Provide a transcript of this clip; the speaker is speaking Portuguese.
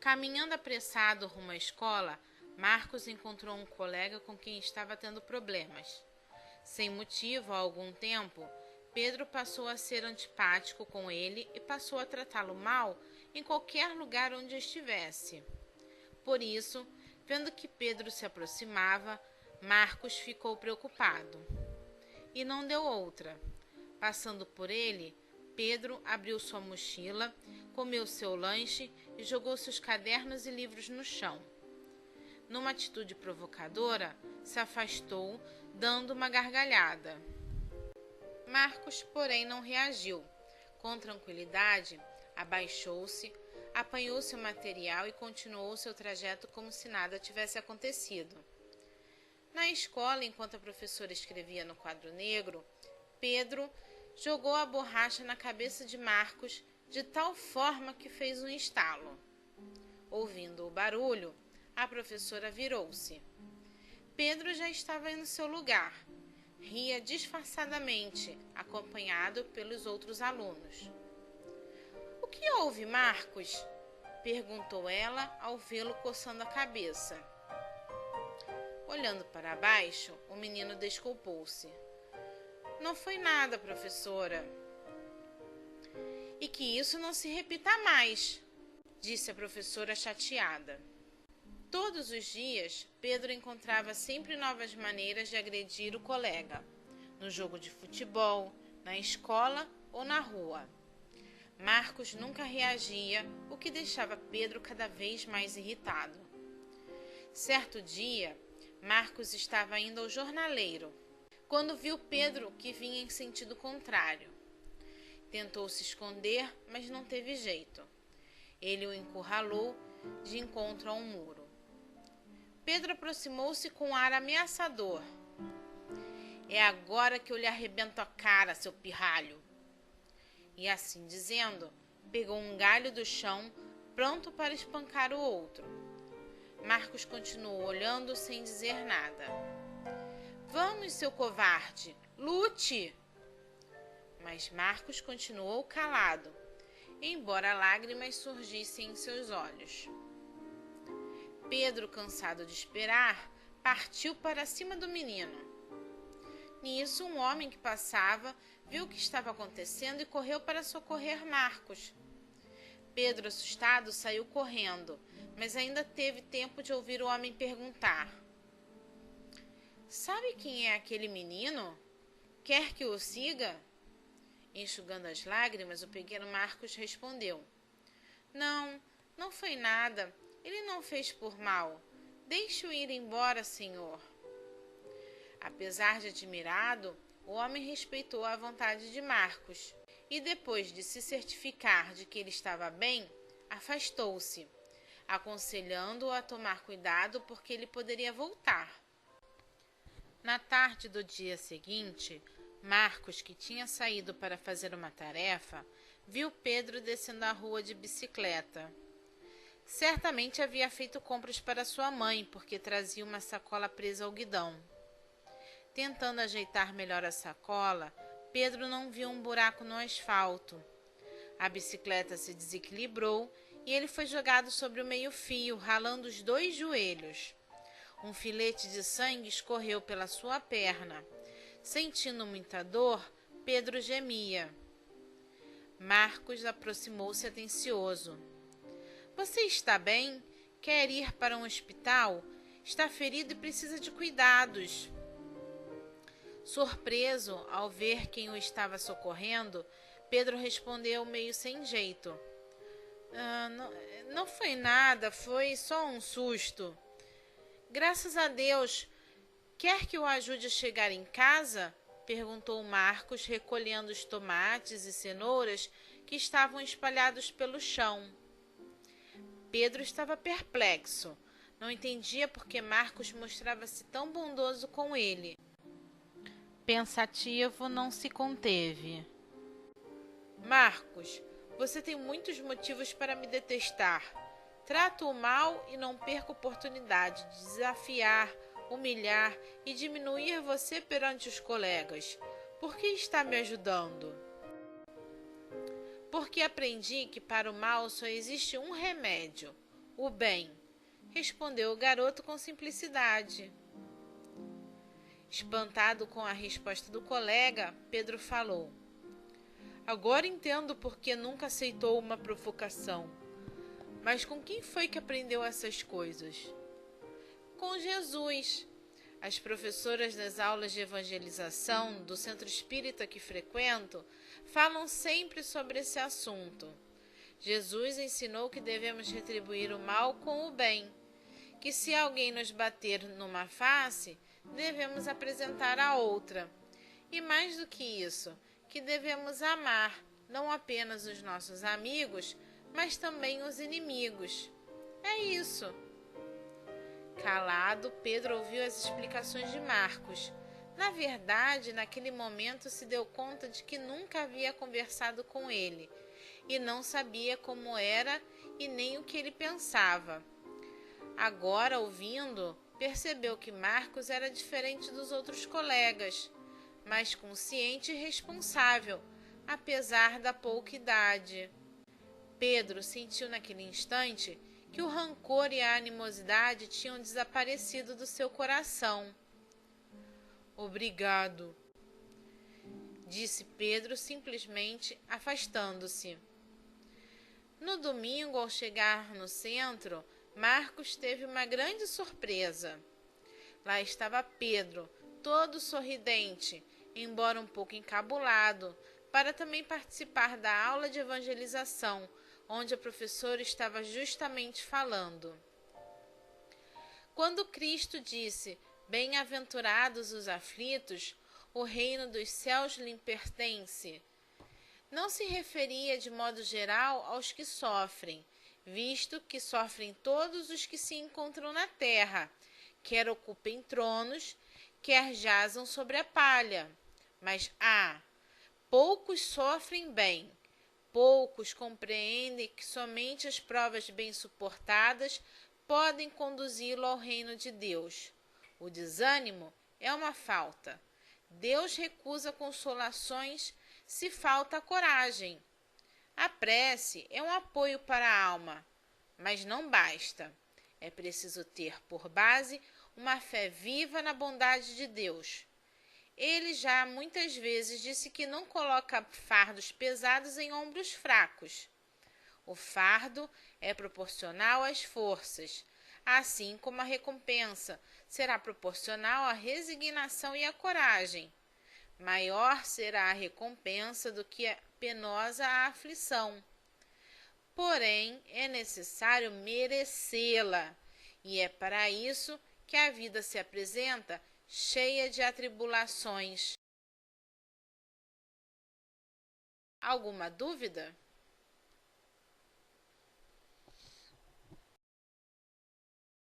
Caminhando apressado rumo à escola, Marcos encontrou um colega com quem estava tendo problemas. Sem motivo, há algum tempo, Pedro passou a ser antipático com ele e passou a tratá-lo mal em qualquer lugar onde estivesse. Por isso, vendo que Pedro se aproximava, Marcos ficou preocupado. E não deu outra. Passando por ele, Pedro abriu sua mochila, comeu seu lanche e jogou seus cadernos e livros no chão. Numa atitude provocadora, se afastou, dando uma gargalhada. Marcos, porém, não reagiu. Com tranquilidade, abaixou-se, apanhou seu material e continuou seu trajeto como se nada tivesse acontecido. Na escola, enquanto a professora escrevia no quadro negro, Pedro jogou a borracha na cabeça de Marcos de tal forma que fez um estalo. Ouvindo o barulho, a professora virou-se. Pedro já estava em seu lugar. Ria disfarçadamente, acompanhado pelos outros alunos. "O que houve, Marcos?" perguntou ela ao vê-lo coçando a cabeça. Olhando para baixo, o menino desculpou-se. "Não foi nada, professora." "E que isso não se repita mais", disse a professora chateada. Todos os dias, Pedro encontrava sempre novas maneiras de agredir o colega, no jogo de futebol, na escola ou na rua. Marcos nunca reagia, o que deixava Pedro cada vez mais irritado. Certo dia, Marcos estava indo ao jornaleiro, quando viu Pedro que vinha em sentido contrário. Tentou se esconder, mas não teve jeito. Ele o encurralou de encontro a um muro. Pedro aproximou-se com ar ameaçador. "É agora que eu lhe arrebento a cara, seu pirralho." E assim dizendo, pegou um galho do chão, pronto para espancar o outro. Marcos continuou olhando sem dizer nada. "Vamos, seu covarde, lute!" Mas Marcos continuou calado, embora lágrimas surgissem em seus olhos. Pedro, cansado de esperar, partiu para cima do menino. Nisso, um homem que passava viu o que estava acontecendo e correu para socorrer Marcos. Pedro, assustado, saiu correndo, mas ainda teve tempo de ouvir o homem perguntar: "Sabe quem é aquele menino? Quer que o siga?" Enxugando as lágrimas, o pequeno Marcos respondeu: Não, não foi nada. Ele não fez por mal. Deixe-o ir embora, senhor." Apesar de admirado, o homem respeitou a vontade de Marcos e, depois de se certificar de que ele estava bem, afastou-se, aconselhando-o a tomar cuidado porque ele poderia voltar. Na tarde do dia seguinte, Marcos, que tinha saído para fazer uma tarefa, viu Pedro descendo a rua de bicicleta. Certamente havia feito compras para sua mãe, porque trazia uma sacola presa ao guidão. Tentando ajeitar melhor a sacola, Pedro não viu um buraco no asfalto. A bicicleta se desequilibrou e ele foi jogado sobre o meio-fio, ralando os 2 joelhos. Um filete de sangue escorreu pela sua perna. Sentindo muita dor, Pedro gemia. Marcos aproximou-se atencioso. "Você está bem? Quer ir para um hospital? Está ferido e precisa de cuidados." Surpreso ao ver quem o estava socorrendo, Pedro respondeu meio sem jeito: Não foi nada, foi só um susto." "Graças a Deus. Quer que o ajude a chegar em casa?" perguntou Marcos, recolhendo os tomates e cenouras que estavam espalhados pelo chão. Pedro estava perplexo. Não entendia por que Marcos mostrava-se tão bondoso com ele. Pensativo, não se conteve. "Marcos, você tem muitos motivos para me detestar. Trato-o mal e não perco oportunidade de desafiar, humilhar e diminuir você perante os colegas. Por que está me ajudando?" "Porque aprendi que para o mal só existe um remédio: O bem, respondeu o garoto com simplicidade. Espantado com a resposta do colega, Pedro falou: Agora entendo por que nunca aceitou uma provocação. Mas com quem foi que aprendeu essas coisas? Com Jesus. As professoras das aulas de evangelização do centro espírita que frequento falam sempre sobre esse assunto. Jesus ensinou que devemos retribuir o mal com o bem, que se alguém nos bater numa face, devemos apresentar a outra. E mais do que isso, que devemos amar não apenas os nossos amigos, mas também os inimigos. É isso. Calado, Pedro ouviu as explicações de Marcos. Na verdade, naquele momento se deu conta de que nunca havia conversado com ele, e não sabia como era e nem o que ele pensava. Agora, ouvindo, percebeu que Marcos era diferente dos outros colegas, mais consciente e responsável, apesar da pouca idade. Pedro sentiu naquele instante que o rancor e a animosidade tinham desaparecido do seu coração. Obrigado, disse Pedro simplesmente afastando-se. No domingo, ao chegar no centro, Marcos teve uma grande surpresa. Lá estava Pedro, todo sorridente, embora um pouco encabulado, para também participar da aula de evangelização, onde a professora estava justamente falando. Quando Cristo disse: Bem-aventurados os aflitos, o reino dos céus lhes pertence, não se referia de modo geral aos que sofrem, visto que sofrem todos os que se encontram na terra, quer ocupem tronos, quer jazam sobre a palha. Mas, poucos sofrem bem, poucos compreendem que somente as provas bem suportadas podem conduzi-lo ao reino de Deus. O desânimo é uma falta. Deus recusa consolações se falta a coragem. A prece é um apoio para a alma, mas não basta. É preciso ter por base uma fé viva na bondade de Deus. Ele já muitas vezes disse que não coloca fardos pesados em ombros fracos. O fardo é proporcional às forças, assim como a recompensa será proporcional à resignação e à coragem. Maior será a recompensa do que a penosa a aflição. Porém, é necessário merecê-la, e é para isso que a vida se apresenta cheia de atribulações. Alguma dúvida?